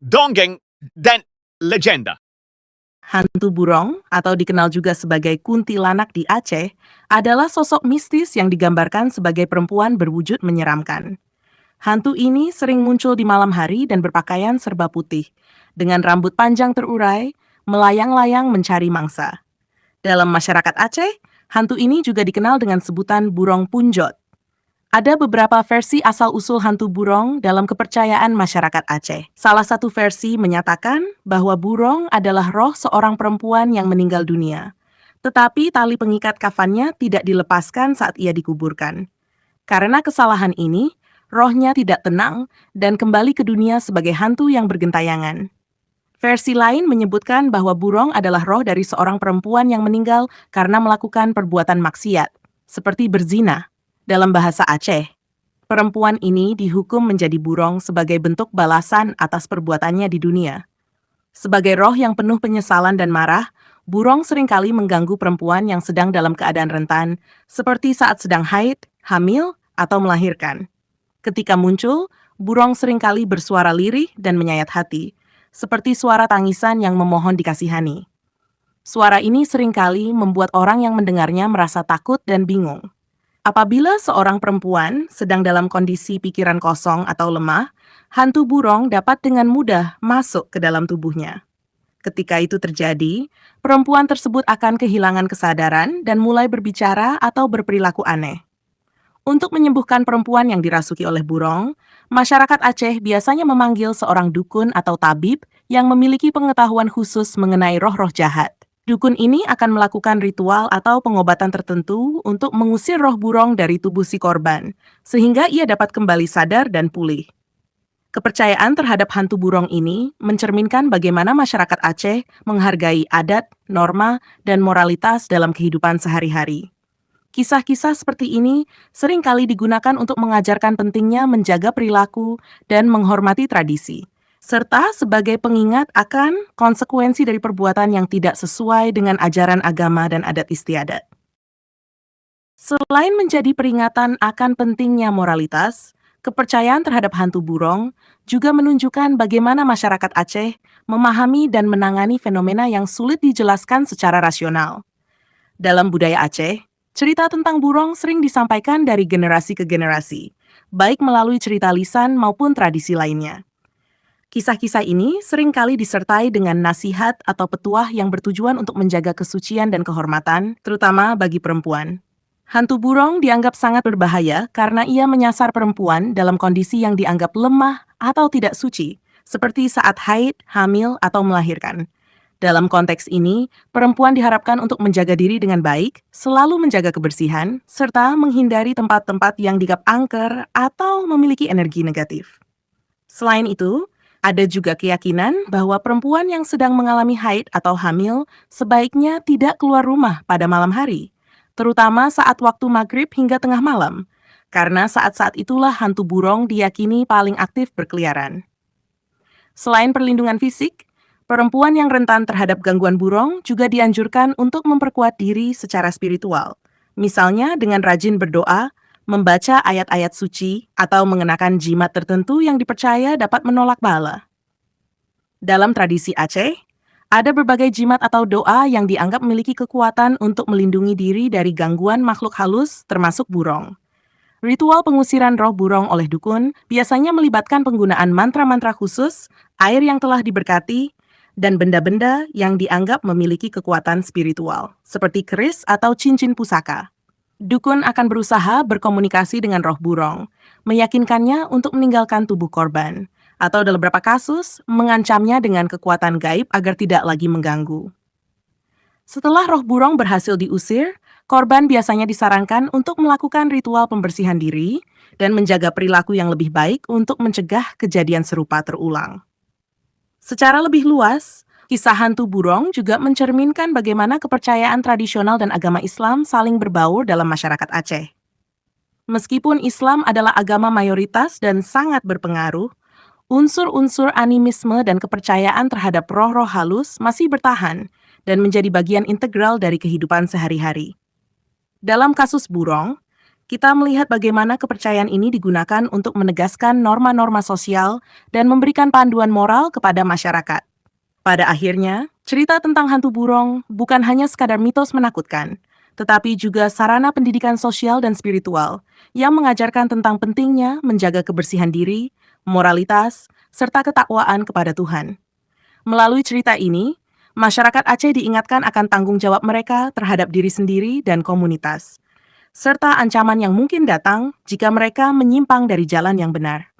dongeng, dan legenda. Hantu burong, atau dikenal juga sebagai kuntilanak di Aceh, adalah sosok mistis yang digambarkan sebagai perempuan berwujud menyeramkan. Hantu ini sering muncul di malam hari dan berpakaian serba putih, dengan rambut panjang terurai, melayang-layang mencari mangsa. Dalam masyarakat Aceh, hantu ini juga dikenal dengan sebutan burong punjot. Ada beberapa versi asal-usul hantu burong dalam kepercayaan masyarakat Aceh. Salah satu versi menyatakan bahwa burong adalah roh seorang perempuan yang meninggal dunia. Tetapi tali pengikat kafannya tidak dilepaskan saat ia dikuburkan. Karena kesalahan ini, rohnya tidak tenang dan kembali ke dunia sebagai hantu yang bergentayangan. Versi lain menyebutkan bahwa burong adalah roh dari seorang perempuan yang meninggal karena melakukan perbuatan maksiat, seperti berzina. Dalam bahasa Aceh, perempuan ini dihukum menjadi burong sebagai bentuk balasan atas perbuatannya di dunia. Sebagai roh yang penuh penyesalan dan marah, burong seringkali mengganggu perempuan yang sedang dalam keadaan rentan, seperti saat sedang haid, hamil, atau melahirkan. Ketika muncul, burong seringkali bersuara lirih dan menyayat hati, seperti suara tangisan yang memohon dikasihani. Suara ini seringkali membuat orang yang mendengarnya merasa takut dan bingung. Apabila seorang perempuan sedang dalam kondisi pikiran kosong atau lemah, hantu burong dapat dengan mudah masuk ke dalam tubuhnya. Ketika itu terjadi, perempuan tersebut akan kehilangan kesadaran dan mulai berbicara atau berperilaku aneh. Untuk menyembuhkan perempuan yang dirasuki oleh burong, masyarakat Aceh biasanya memanggil seorang dukun atau tabib yang memiliki pengetahuan khusus mengenai roh-roh jahat. Dukun ini akan melakukan ritual atau pengobatan tertentu untuk mengusir roh burong dari tubuh si korban, sehingga ia dapat kembali sadar dan pulih. Kepercayaan terhadap hantu burong ini mencerminkan bagaimana masyarakat Aceh menghargai adat, norma, dan moralitas dalam kehidupan sehari-hari. Kisah-kisah seperti ini seringkali digunakan untuk mengajarkan pentingnya menjaga perilaku dan menghormati tradisi, serta sebagai pengingat akan konsekuensi dari perbuatan yang tidak sesuai dengan ajaran agama dan adat istiadat. Selain menjadi peringatan akan pentingnya moralitas, kepercayaan terhadap hantu burong juga menunjukkan bagaimana masyarakat Aceh memahami dan menangani fenomena yang sulit dijelaskan secara rasional. Dalam budaya Aceh, cerita tentang burong sering disampaikan dari generasi ke generasi, baik melalui cerita lisan maupun tradisi lainnya. Kisah-kisah ini seringkali disertai dengan nasihat atau petuah yang bertujuan untuk menjaga kesucian dan kehormatan, terutama bagi perempuan. Hantu burong dianggap sangat berbahaya karena ia menyasar perempuan dalam kondisi yang dianggap lemah atau tidak suci, seperti saat haid, hamil, atau melahirkan. Dalam konteks ini, perempuan diharapkan untuk menjaga diri dengan baik, selalu menjaga kebersihan, serta menghindari tempat-tempat yang dianggap angker atau memiliki energi negatif. Selain itu, ada juga keyakinan bahwa perempuan yang sedang mengalami haid atau hamil sebaiknya tidak keluar rumah pada malam hari, terutama saat waktu maghrib hingga tengah malam, karena saat-saat itulah hantu burong diyakini paling aktif berkeliaran. Selain perlindungan fisik, perempuan yang rentan terhadap gangguan burong juga dianjurkan untuk memperkuat diri secara spiritual, misalnya dengan rajin berdoa, membaca ayat-ayat suci, atau mengenakan jimat tertentu yang dipercaya dapat menolak bala. Dalam tradisi Aceh, ada berbagai jimat atau doa yang dianggap memiliki kekuatan untuk melindungi diri dari gangguan makhluk halus, termasuk burong. Ritual pengusiran roh burong oleh dukun biasanya melibatkan penggunaan mantra-mantra khusus, air yang telah diberkati, dan benda-benda yang dianggap memiliki kekuatan spiritual, seperti keris atau cincin pusaka. Dukun akan berusaha berkomunikasi dengan roh burong, meyakinkannya untuk meninggalkan tubuh korban, atau dalam beberapa kasus, mengancamnya dengan kekuatan gaib agar tidak lagi mengganggu. Setelah roh burong berhasil diusir, korban biasanya disarankan untuk melakukan ritual pembersihan diri dan menjaga perilaku yang lebih baik untuk mencegah kejadian serupa terulang. Secara lebih luas, kisah hantu burong juga mencerminkan bagaimana kepercayaan tradisional dan agama Islam saling berbaur dalam masyarakat Aceh. Meskipun Islam adalah agama mayoritas dan sangat berpengaruh, unsur-unsur animisme dan kepercayaan terhadap roh-roh halus masih bertahan dan menjadi bagian integral dari kehidupan sehari-hari. Dalam kasus burong, Kita melihat bagaimana kepercayaan ini digunakan untuk menegaskan norma-norma sosial dan memberikan panduan moral kepada masyarakat. Pada akhirnya, cerita tentang hantu burung bukan hanya sekadar mitos menakutkan, tetapi juga sarana pendidikan sosial dan spiritual yang mengajarkan tentang pentingnya menjaga kebersihan diri, moralitas, serta ketakwaan kepada Tuhan. Melalui cerita ini, masyarakat Aceh diingatkan akan tanggung jawab mereka terhadap diri sendiri dan komunitas, serta ancaman yang mungkin datang jika mereka menyimpang dari jalan yang benar.